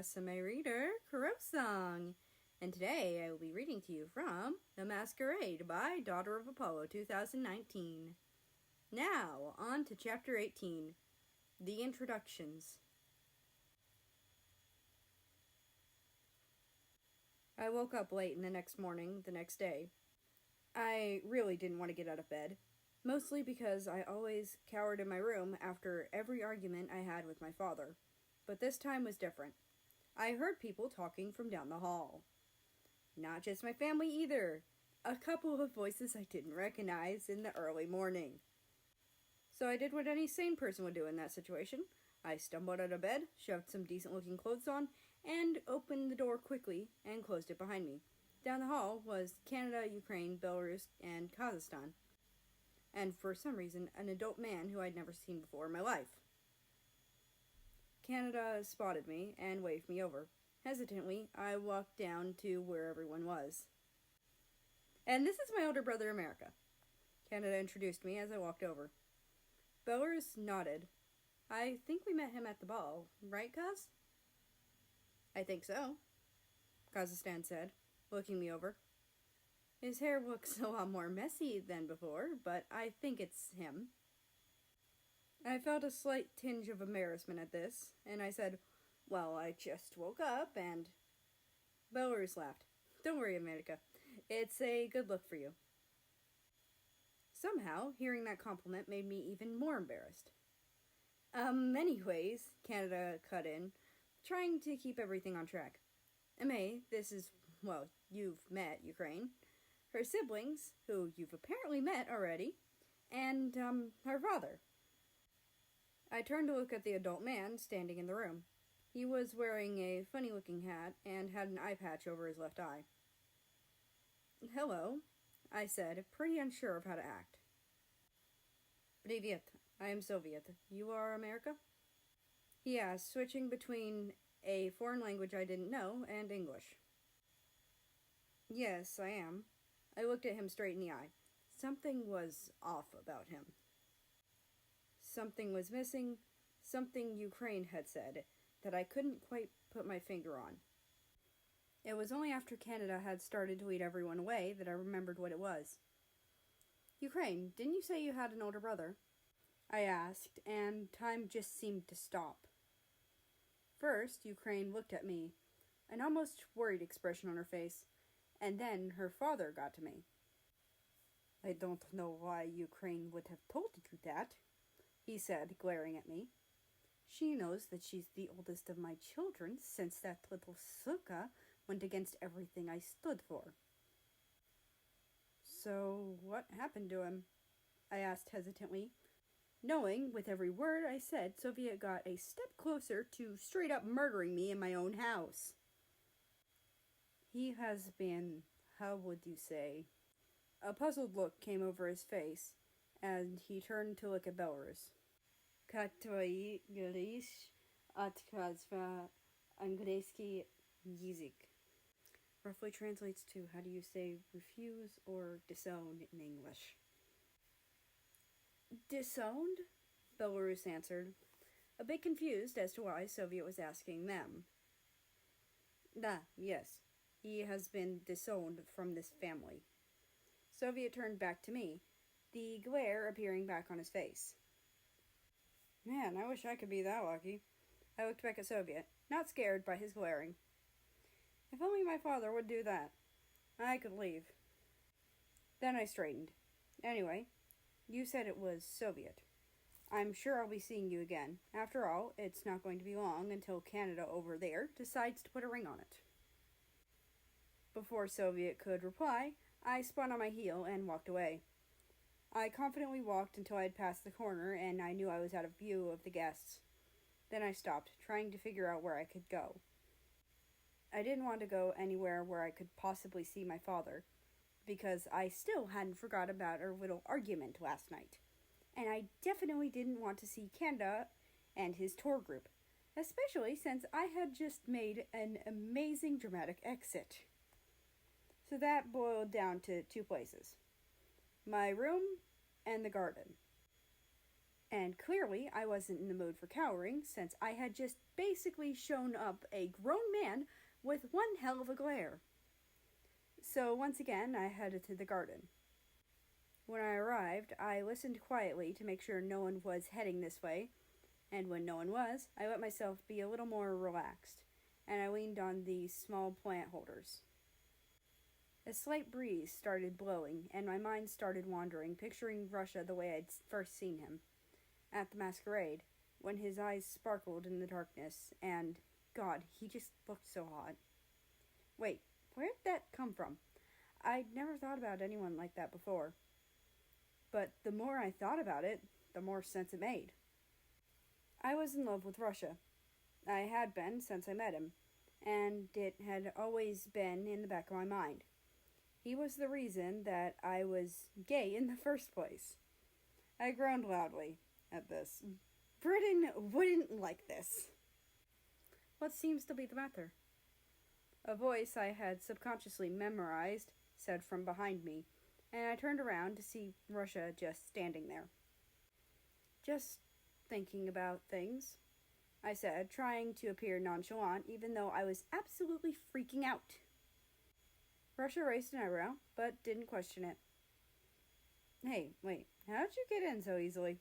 Rusame reader, Rusame, and today I will be reading to you from The Masquerade by Daughter of Apollo 2019. Now, on to Chapter 18, The Introductions. I woke up late in the next day. I really didn't want to get out of bed, mostly because I always cowered in my room after every argument I had with my father. But this time was different. I heard people talking from down the hall. Not just my family either. A couple of voices I didn't recognize in the early morning. So I did what any sane person would do in that situation. I stumbled out of bed, shoved some decent-looking clothes on, and opened the door quickly and closed it behind me. Down the hall was Canada, Ukraine, Belarus, and Kazakhstan. And for some reason, an adult man who I'd never seen before in my life. Canada spotted me and waved me over. Hesitantly, I walked down to where everyone was. And this is my older brother, America. Canada introduced me as I walked over. Belarus nodded. I think we met him at the ball, right, Kaz? I think so, Kazakhstan said, looking me over. His hair looks a lot more messy than before, but I think it's him. I felt a slight tinge of embarrassment at this, and I said, well, I just woke up and... Belarus laughed. Don't worry, America. It's a good look for you. Somehow, hearing that compliment made me even more embarrassed. Anyways, Canada cut in, trying to keep everything on track. May, this is, well, you've met Ukraine, her siblings, who you've apparently met already, and, her father. I turned to look at the adult man standing in the room. He was wearing a funny-looking hat and had an eye patch over his left eye. Hello, I said, pretty unsure of how to act. Привет, I am Soviet. You are America? He asked, switching between a foreign language I didn't know and English. Yes, I am. I looked at him straight in the eye. Something was off about him. Something was missing, something Ukraine had said, that I couldn't quite put my finger on. It was only after Canada had started to lead everyone away that I remembered what it was. Ukraine, didn't you say you had an older brother? I asked, and time just seemed to stop. First, Ukraine looked at me, an almost worried expression on her face, and then her father got to me. I don't know why Ukraine would have told you that, he said, glaring at me. She knows that she's the oldest of my children since that little suka went against everything I stood for. So, what happened to him? I asked hesitantly, knowing with every word I said Soviet got a step closer to straight up murdering me in my own house. He has been, how would you say? A puzzled look came over his face, and he turned to look at Belarus. Который говоришь отказва английский язык. Roughly translates to, how do you say refuse or disown in English? Disowned? Belarus answered, a bit confused as to why Soviet was asking them. Yes. He has been disowned from this family. Soviet turned back to me, the glare appearing back on his face. Man, I wish I could be that lucky. I looked back at Soviet, not scared by his glaring. If only my father would do that. I could leave. Then I straightened. Anyway, you said it was Soviet. I'm sure I'll be seeing you again. After all, it's not going to be long until Canada over there decides to put a ring on it. Before Soviet could reply, I spun on my heel and walked away. I confidently walked until I had passed the corner and I knew I was out of view of the guests. Then I stopped, trying to figure out where I could go. I didn't want to go anywhere where I could possibly see my father, because I still hadn't forgot about our little argument last night. And I definitely didn't want to see Canada and his tour group, especially since I had just made an amazing dramatic exit. So that boiled down to two places. My room and the garden. And clearly, I wasn't in the mood for cowering, since I had just basically shown up a grown man with one hell of a glare. So once again, I headed to the garden. When I arrived, I listened quietly to make sure no one was heading this way, and when no one was, I let myself be a little more relaxed, and I leaned on the small plant holders. A slight breeze started blowing, and my mind started wandering, picturing Russia the way I'd first seen him, at the Masquerade, when his eyes sparkled in the darkness, and, God, he just looked so hot. Wait, where did that come from? I'd never thought about anyone like that before. But the more I thought about it, the more sense it made. I was in love with Russia. I had been since I met him, and it had always been in the back of my mind. He was the reason that I was gay in the first place. I groaned loudly at this. Britain wouldn't like this. What seems to be the matter? A voice I had subconsciously memorized said from behind me, and I turned around to see Russia just standing there. Just thinking about things, I said, trying to appear nonchalant, even though I was absolutely freaking out. Russia raised an eyebrow, but didn't question it. Hey, wait, how'd you get in so easily?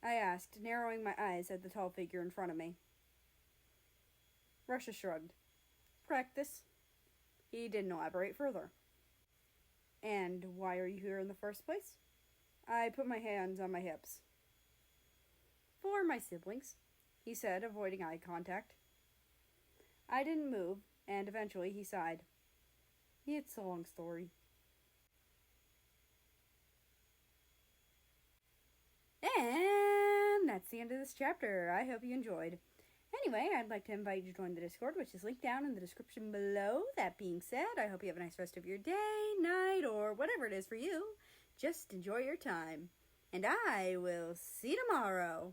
I asked, narrowing my eyes at the tall figure in front of me. Russia shrugged. Practice. He didn't elaborate further. And why are you here in the first place? I put my hands on my hips. For my siblings, he said, avoiding eye contact. I didn't move, and eventually he sighed. It's a long story. And that's the end of this chapter. I hope you enjoyed. Anyway, I'd like to invite you to join the Discord, which is linked down in the description below. That being said, I hope you have a nice rest of your day, night, or whatever it is for you. Just enjoy your time. And I will see you tomorrow.